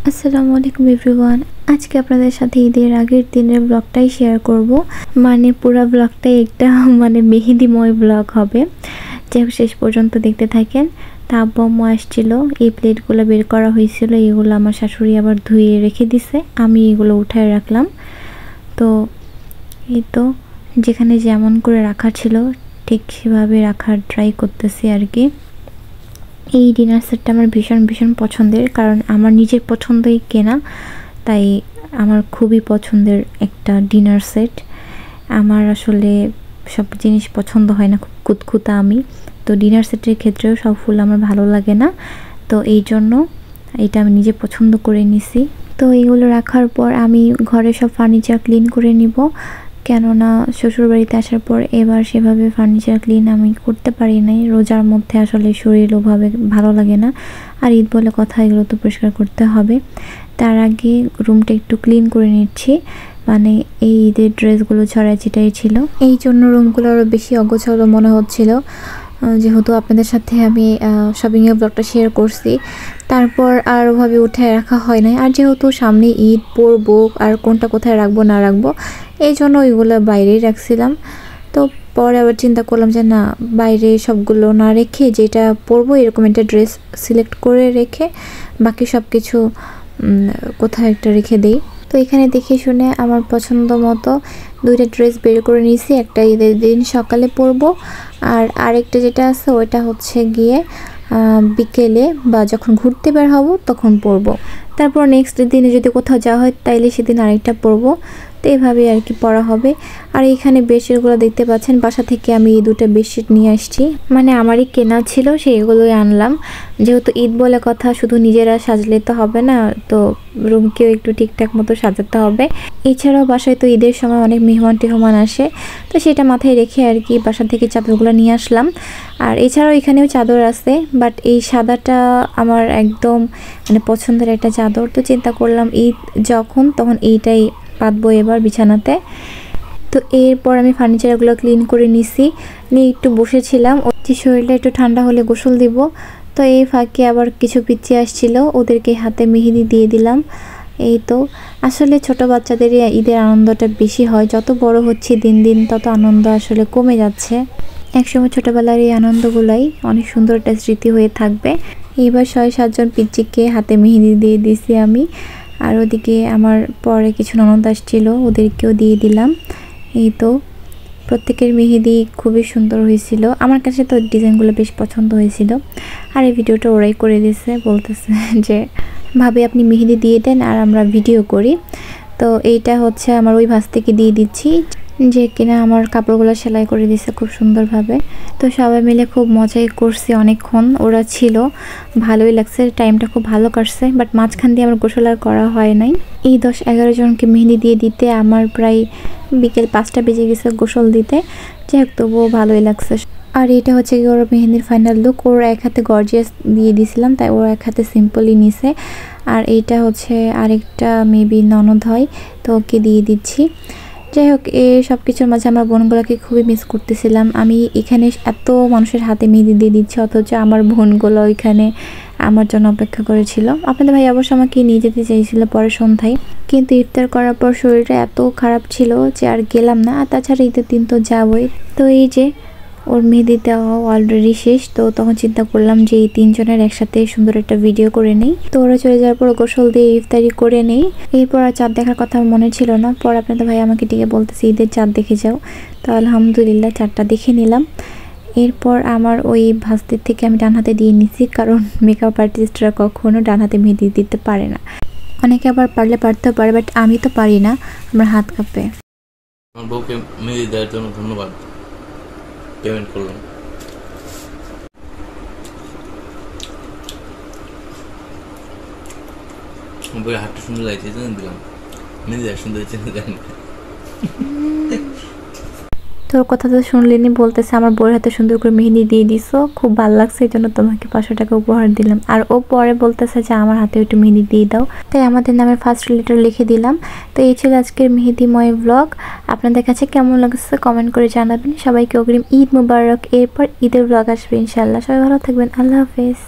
আসসালামু আলাইকুম এভরিওয়ান। আজকে আপনাদের সাথে ঈদের আগের দিনের ব্লগটাই শেয়ার করব। পুরো ব্লগটাই একটা মেহেদিময় ব্লগ হবে। যাই হোক, শেষ পর্যন্ত দেখতে থাকেন। তা আব্বু আম্মু আসছিল, এই প্লেটগুলো বের করা হয়েছিল, এগুলো আমার শাশুড়ি আবার ধুয়ে রেখে দিছে, আমি এগুলো উঠায় রাখলাম। তো এই তো যেখানে যেমন করে রাখা ছিল ঠিক সেভাবে রাখার ট্রাই করতেছি আর কি। এই ডিনার সেটটা আমার ভীষণ পছন্দের, কারণ আমার নিজের পছন্দই কেনা, তাই আমার খুবই পছন্দের একটা ডিনার সেট। আমার আসলে সব জিনিস পছন্দ হয় না, খুব খুঁতখুঁতা আমি। তো ডিনার সেটের ক্ষেত্রেও সব ফুল আমার ভালো লাগে না, তো এই জন্য এটা আমি নিজে পছন্দ করে নিছি। তো এইগুলো রাখার পর আমি ঘরে সব ফার্নিচার ক্লিন করে নিব, কেননা শ্বশুরবাড়িতে আসার পর এবার সেভাবে ফার্নিচার ক্লিন আমি করতে পারি নাই। রোজার মধ্যে আসলে শরীর ওভাবে ভালো লাগে না, আর ঈদ বলে কথা, এগুলো তো পরিষ্কার করতে হবে। তার আগে রুমটা একটু ক্লিন করে নিচ্ছি, এই ঈদের ড্রেসগুলো ছড়াই ছিটাই ছিল, এই জন্য রুমগুলো আরও বেশি অগোছালো মনে হচ্ছিল। যেহেতু আপনাদের সাথে আমি শপিংয়ের ব্লগটা শেয়ার করছি, তারপর আর ওভাবে উঠে রাখা হয় নাই। আর যেহেতু সামনে ঈদ পরবো, আর কোনটা কোথায় রাখবো না রাখবো, এই জন্য ওইগুলো বাইরেই রাখছিলাম। তো পরে আবার চিন্তা করলাম যে না, বাইরে সবগুলো না রেখে যেটা পরবো এরকম একটা ড্রেস সিলেক্ট করে রেখে বাকি সব কিছু কোথাও একটা রেখে দেই। তো এখানে দেখে শুনে আমার পছন্দ মতো দুইটা ড্রেস বের করে নিয়েছি, একটা ঈদের দিন সকালে পরবো, আর আরেকটা যেটা আছে ওইটা হচ্ছে গিয়ে বিকেলে বা যখন ঘুরতে বের হব তখন পরবো। তারপর নেক্সট দিনে যদি কোথাও যাওয়া হয় তাইলে সেদিন আরেকটা পরবো। তো এভাবেই আর কি পরা হবে। আর এখানে বেডশিটগুলো দেখতে পাচ্ছেন, বাসা থেকে আমি এই দুটো বেডশিট নিয়ে আসছি, আমারই কেনা ছিল, সেইগুলোই আনলাম। যেহেতু ঈদ বলে কথা, শুধু নিজেরা সাজলে তো হবে না, তো রুমকেও একটু ঠিকঠাক মতো সাজাতে হবে। এছাড়াও বাসায় তো ঈদের সময় অনেক মেহমান টেহমান আসে, তো সেটা মাথায় রেখে আর কি বাসা থেকে চাদরগুলো নিয়ে আসলাম। আর এছাড়াও এখানেও চাদর আছে, বাট এই সাদাটা আমার একদম পছন্দের একটা চাদর। তো চিন্তা করলাম ঈদ যখন তখন এইটাই পাতবো এবার বিছানাতে। তো এরপর আমি ফার্নিচারগুলো ক্লিন করে নিছি, নিয়ে একটু বসেছিলাম, যে শরীরটা একটু ঠান্ডা হলে গোসল দিব। তো এই ফাঁকে আবার কিছু পিচ্চি আসছিল, ওদেরকে হাতে মেহেদি দিয়ে দিলাম। এই তো আসলে ছোট বাচ্চাদেরই ঈদের আনন্দটা বেশি হয়, যত বড় হচ্ছে দিন দিন তত আনন্দ আসলে কমে যাচ্ছে। একসময় ছোটোবেলার এই আনন্দগুলাই অনেক সুন্দর একটা স্মৃতি হয়ে থাকবে। এইবার 6-7 জন পিচ্চিকে হাতে মেহেদি দিয়ে দিছি আমি, আর ওদিকে আমার পরে কিছু ননদ আসছিল, ওদেরকেও দিয়ে দিলাম। এই তো প্রত্যেকের মেহেদি খুবই সুন্দর হয়েছিল, আমার কাছে তো ডিজাইনগুলো বেশ পছন্দ হয়েছিল। আর এই ভিডিওটা ওরাই করে দিয়েছে, বলতেছে যে ভাবে আপনি মেহেদি দিয়ে দেন আর আমরা ভিডিও করি। তো এইটা হচ্ছে আমার ওই ভাঁজ থেকে দিয়ে দিচ্ছি, যে কিনা আমার কাপড়গুলো সেলাই করে দিয়েছে খুব সুন্দরভাবে। তো সবাই মিলে খুব মজাই করছি অনেকক্ষণ, ওরা ছিল, ভালোই লাগছে, টাইমটা খুব ভালো কাটছে। বাট মাঝখান দিয়ে আমার গোসল আর করা হয় নাই। এই 10-11 জনকে মেহেদি দিয়ে দিতে আমার প্রায় বিকেল 5টা বেজে গেছে গোসল দিতে। যাই হোক, তবুও ভালোই লাগছে। আর এটা হচ্ছে কি ওর মেহেন্দির ফাইনাল লুক। ওর এক হাতে গর্জিয়াস দিয়ে দিয়েছিলাম, তাই ওর এক হাতে সিম্পলই নিছে। আর এইটা হচ্ছে আরেকটা মেবি ননদ হয়, তো ওকে দিয়ে দিচ্ছি। যাই হোক, এই সব কিছুর মাঝে আমার বোনগুলোকে খুবই মিস করতেছিলাম। আমি এখানে এত মানুষের হাতে মেহেদি দিয়ে দিচ্ছি, অথচ আমার বোনগুলো ওইখানে আমার জন্য অপেক্ষা করেছিল। আপনাদের ভাই অবশ্য আমাকে নিয়ে যেতে চাইছিল পরের সন্ধ্যায়, কিন্তু ইফতার করার পর শরীরটা এত খারাপ ছিল যে আর গেলাম না। আর তাছাড়া ঈদের দিন তো যাবই। তো এই যে ওর মেহেদি দেওয়া অলরেডি শেষ, তো তখন চিন্তা করলাম যে এই 3 জনের একসাথে সুন্দর একটা ভিডিও করে নেই। তো ওরা চলে যাওয়ার পর গোসল দিয়ে ইফতারি করে নেই। এরপর আর চাঁদ দেখার কথা মনে ছিল না, পর আপনাদের ভাই আমাকে ডেকে বলতেছে ঈদের চাঁদ দেখে যাও। তো আলহামদুলিল্লাহ চাঁদটা দেখে নিলাম। এরপর আমার ওই ভাঁজদের থেকে আমি ডান হাতে দিয়ে নিছি, কারণ মেকআপ আর্টিস্টরা কখনো ডান হাতে মেহেদি দিতে পারে না। অনেকে আবার পারলে পারতেও পারে, বাট আমি তো পারি না, আমার হাত কাঁপে। আমার বউকে মেহেদি দেওয়ার জন্য ধন্যবাদ, পেমেন্ট করলাম। বই হাতটা সুন্দর লাগছে, দিলাম মেহেদি সুন্দর হয়েছে। তোর কথা তো শুনলেনি, বলতেছে আমার বউয়ের হাতে সুন্দর করে মেহেদি দিয়ে দিছো, খুব ভালো লাগছে, এই জন্য তোমাকে 500 টাকা উপহার দিলাম। আর ও পরে বলতেছে যে আমার হাতে একটু মেহেদি দিয়ে দাও, তাই আমাদের নামের ফার্স্ট লেটার লিখে দিলাম। তো এই ছিল আজকের মেহেদিময় ব্লগ। আপনাদের কাছে কেমন লাগছে কমেন্ট করে জানাবেন। সবাইকে অগ্রিম ঈদ মুবারক। এরপর ঈদের ব্লগ আসবে ইনশাল্লাহ। সবাই ভালো থাকবেন, আল্লাহ হাফেজ।